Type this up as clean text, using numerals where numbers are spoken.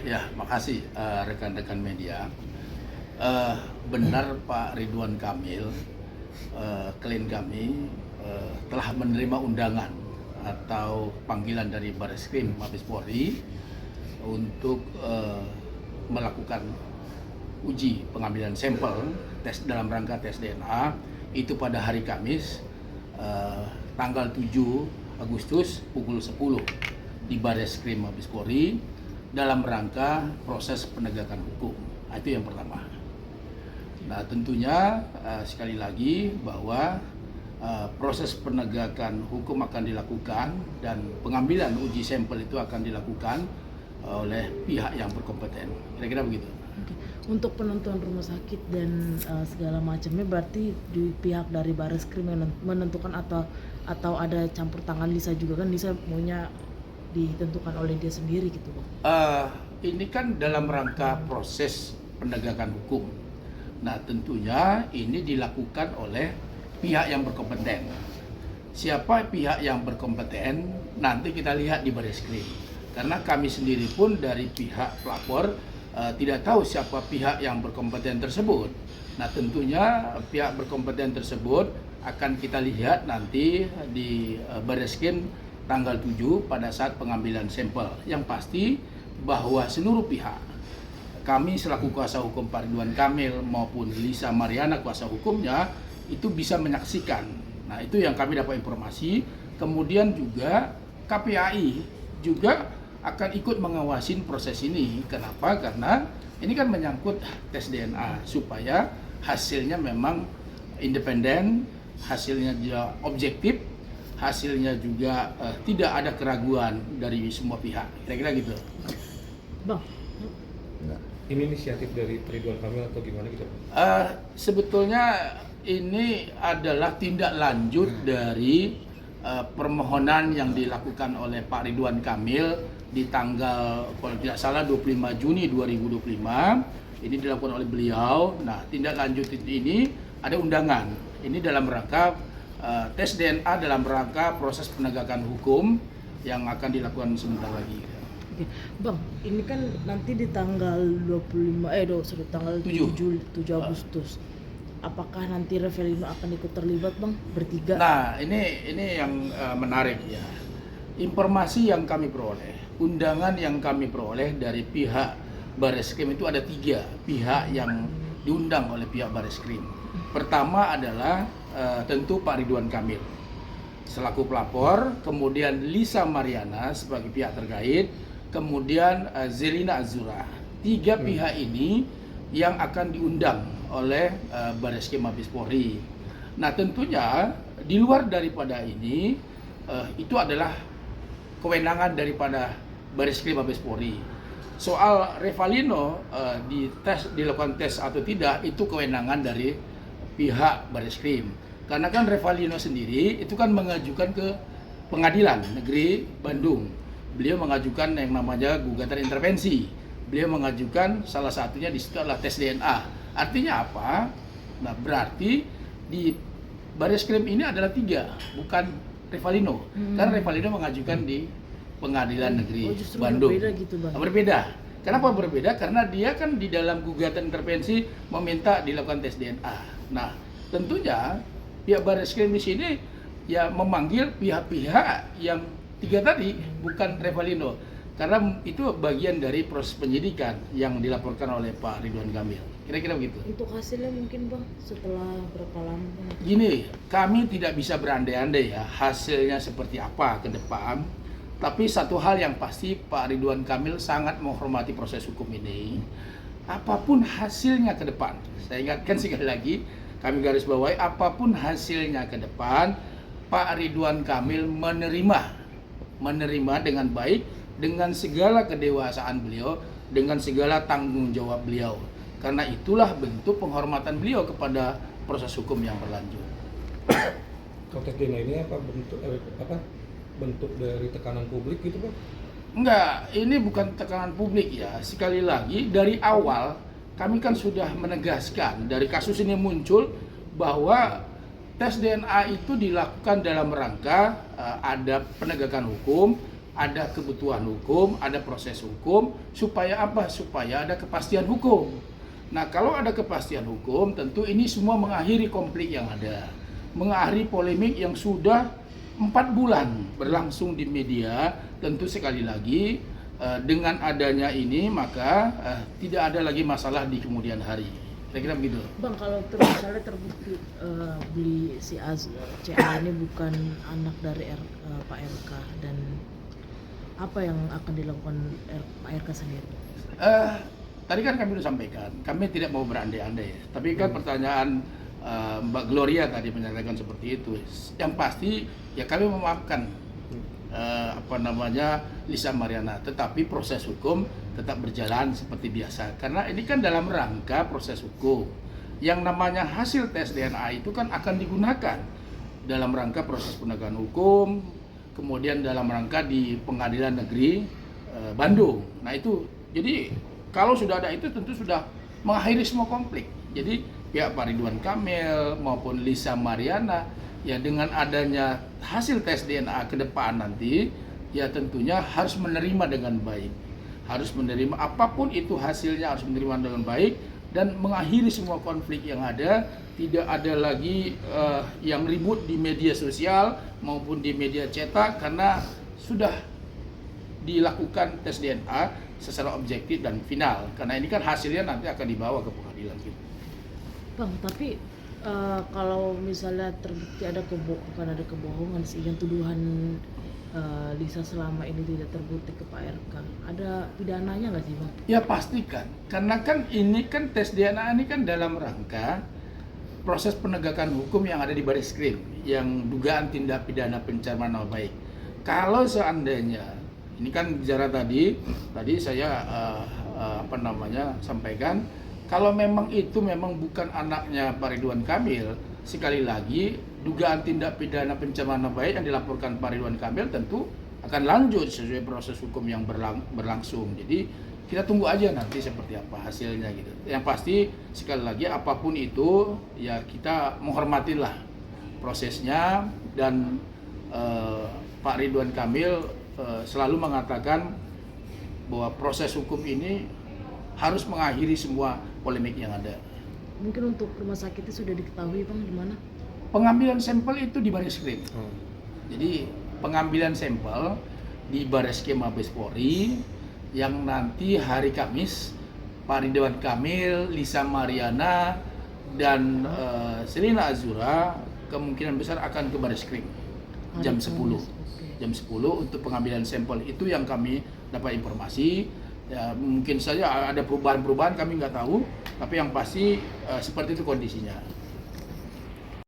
Ya, makasih rekan-rekan media. Benar Pak Ridwan Kamil, klien kami telah menerima undangan atau panggilan dari Bareskrim Mabes Polri untuk melakukan uji pengambilan sampel tes dalam rangka tes DNA itu pada hari Kamis tanggal 7 Agustus pukul 10 di Bareskrim Mabes Polri dalam rangka proses penegakan hukum. Itu yang pertama. Nah, tentunya sekali lagi bahwa proses penegakan hukum akan dilakukan dan pengambilan uji sampel itu akan dilakukan oleh pihak yang berkompeten. Kira-kira begitu. Oke. Untuk penentuan rumah sakit dan segala macamnya berarti di pihak dari Bareskrim yang menentukan atau ada campur tangan Lisa juga kan? Lisa maunya ditentukan oleh dia sendiri gitu, Bang. Ini kan dalam rangka proses penegakan hukum. Nah, tentunya ini dilakukan oleh pihak yang berkompeten. Siapa pihak yang berkompeten nanti kita lihat di Bareskrim. Karena kami sendiri pun dari pihak pelapor tidak tahu siapa pihak yang berkompeten tersebut. Nah, tentunya pihak berkompeten tersebut akan kita lihat nanti di Bareskrim tanggal 7 pada saat pengambilan sampel. Yang pasti bahwa seluruh pihak, kami selaku kuasa hukum Pak Ridwan Kamil maupun Lisa Mariana kuasa hukumnya itu bisa menyaksikan. Nah, itu yang kami dapat informasi. Kemudian juga KPAI juga akan ikut mengawasin proses ini. Kenapa? Karena ini kan menyangkut tes DNA supaya hasilnya memang independen, hasilnya juga objektif, hasilnya juga tidak ada keraguan dari semua pihak. Kira-kira gitu. Bang, Ini inisiatif dari Ridwan Kamil atau gimana gitu? Sebetulnya ini adalah tindak lanjut dari permohonan yang dilakukan oleh Pak Ridwan Kamil di tanggal kalau tidak salah 25 Juni 2025. Ini dilakukan oleh beliau. Nah, tindak lanjut ini ada undangan. Ini dalam rangka tes DNA dalam rangka proses penegakan hukum yang akan dilakukan sebentar lagi. oke. Bang, ini kan nanti di tanggal 7 Agustus. Apakah nanti Revelino akan ikut terlibat, Bang, bertiga? Nah, ini yang menarik ya. Informasi yang kami peroleh, undangan yang kami peroleh dari pihak Bareskrim itu ada 3 pihak yang diundang oleh pihak Bareskrim. Pertama adalah tentu Pak Ridwan Kamil selaku pelapor, kemudian Lisa Mariana sebagai pihak terkait, kemudian Zelina Azura. 3 pihak ini yang akan diundang oleh Bareskrim Mabes Polri. Nah, tentunya di luar daripada ini itu adalah kewenangan daripada Bareskrim Mabes Polri. Soal Revalino dilakukan tes atau tidak itu kewenangan dari pihak Bareskrim. Karena kan Revalino sendiri itu kan mengajukan ke Pengadilan Negeri Bandung. Beliau mengajukan yang namanya gugatan intervensi. Beliau mengajukan salah satunya di situ adalah tes DNA. Artinya apa? Nah, berarti di Bareskrim ini adalah 3, bukan Revalino. Karena Revalino mengajukan di Pengadilan Negeri Bandung. Berbeda gitu, Bang. Berbeda. Kenapa berbeda? Karena dia kan di dalam gugatan intervensi meminta dilakukan tes DNA. Nah, tentunya pihak Bareskrim di sini ya memanggil pihak-pihak yang 3 tadi, bukan Revalino. Karena itu bagian dari proses penyidikan yang dilaporkan oleh Pak Ridwan Kamil. Kira-kira begitu. Untuk hasilnya mungkin, Bang, setelah berapa lama? Gini, kami tidak bisa berandai-andai ya hasilnya seperti apa ke depan. Tapi satu hal yang pasti Pak Ridwan Kamil sangat menghormati proses hukum ini. Apapun hasilnya ke depan, saya ingatkan sekali lagi, kami garis bawahi, apapun hasilnya ke depan, Pak Ridwan Kamil menerima dengan baik, dengan segala kedewasaan beliau, dengan segala tanggung jawab beliau. Karena itulah bentuk penghormatan beliau kepada proses hukum yang berlanjut. Konteks DNA ini bentuk dari tekanan publik gitu, Bang? Enggak, ini bukan tekanan publik ya. Sekali lagi dari awal kami kan sudah menegaskan dari kasus ini muncul bahwa tes DNA itu dilakukan dalam rangka ada penegakan hukum, ada kebutuhan hukum, ada proses hukum, supaya apa? Supaya ada kepastian hukum. Nah, kalau ada kepastian hukum, tentu ini semua mengakhiri konflik yang ada, mengakhiri polemik yang sudah 4 bulan berlangsung di media. Tentu sekali lagi dengan adanya ini maka tidak ada lagi masalah di kemudian hari. Kira-kira begitu. Bang, kalau misalnya terbukti beli si CA ini bukan anak dari Pak RK, dan apa yang akan dilakukan Pak RK sendiri? Tadi kan kami sudah sampaikan, kami tidak mau berandai-andai. Tapi kan pertanyaan Mbak Gloria tadi menyatakan seperti itu. Yang pasti ya kami memaafkan Lisa Mariana, tetapi proses hukum tetap berjalan seperti biasa. Karena ini kan dalam rangka proses hukum. Yang namanya hasil tes DNA itu kan akan digunakan dalam rangka proses penegakan hukum, kemudian dalam rangka di Pengadilan Negeri Bandung. Nah itu, jadi kalau sudah ada itu tentu sudah mengakhiri semua konflik. Jadi pihak Pak Ridwan Kamil maupun Lisa Mariana ya dengan adanya hasil tes DNA ke depan nanti ya tentunya harus menerima dengan baik. Harus menerima apapun itu hasilnya, harus menerima dengan baik dan mengakhiri semua konflik yang ada. Tidak ada lagi yang ribut di media sosial maupun di media cetak karena sudah dilakukan tes DNA secara objektif dan final. Karena ini kan hasilnya nanti akan dibawa ke pengadilan gitu. Bang, tapi kalau misalnya terbukti ada kebohongan sih, yang tuduhan Lisa selama ini tidak terbukti ke Pak RK, ada pidananya nggak sih Bang? Ya pastikan, karena kan ini kan tes DNA ini kan dalam rangka proses penegakan hukum yang ada di Bareskrim, yang dugaan tindak pidana pencemaran nama baik. Kalau seandainya ini kan bicara tadi saya sampaikan, kalau memang itu memang bukan anaknya Pak Ridwan Kamil, sekali lagi dugaan tindak pidana pencemaran nama baik yang dilaporkan Pak Ridwan Kamil tentu akan lanjut sesuai proses hukum yang berlangsung. Jadi kita tunggu aja nanti seperti apa hasilnya gitu. Yang pasti sekali lagi apapun itu ya kita menghormatilah prosesnya dan Pak Ridwan Kamil selalu mengatakan bahwa proses hukum ini harus mengakhiri semua polemik yang ada. Mungkin untuk rumah sakitnya sudah diketahui Bang di mana? Pengambilan sampel itu di Bareskrim. Jadi pengambilan sampel di Bareskrim Mabes Polri yang nanti hari Kamis Pak Ridwan Kamil, Lisa Mariana dan Selina Azura kemungkinan besar akan ke Bareskrim jam 10. Jam 10 untuk pengambilan sampel itu yang kami dapat informasi. Ya, mungkin saja ada perubahan-perubahan kami nggak tahu, tapi yang pasti seperti itu kondisinya.